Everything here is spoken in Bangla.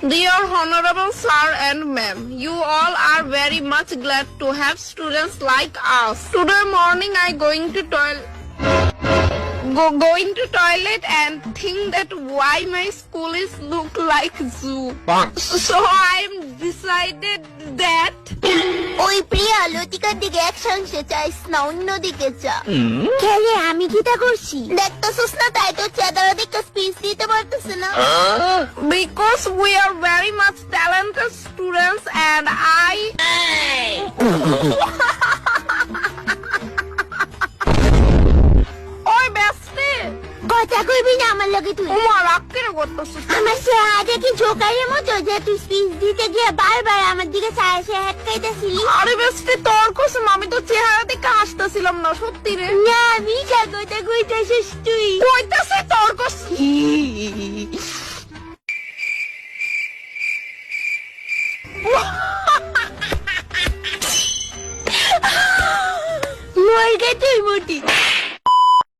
Dear Honorable Sir and Ma'am, you all are very much glad to have students like us. Today morning I going to toilet and think that why my school is look like zoo. So I am decided that ওই প্রিয়া লতিকার দিকে অ্যাকশনসে চাইস না অন্যদিকে যা খেলে আমি কিটা করছি দেখতেছস না তাই তো চেদারা দিকে স্পিচ দিতে পারতেছে না because we are very much talented students and I ওই বেস্টি কথা কইবি না আমার লগে তুই তোমার আক্কের করতেছিস আমার চেহারা কি জোকারের মতো যে তুই স্পিচ দিতে গিয়ে বারবার আমার দিকে চাইছে হেটকাইতেছিলি আরে বেস্টি তোর কসম আমি তো চেহারা দেখে হাসতেছিলাম না সত্যি রে না আমি কথা কইতেছিস তুই কইতাছে তোর কসম মরগে তুই মোটি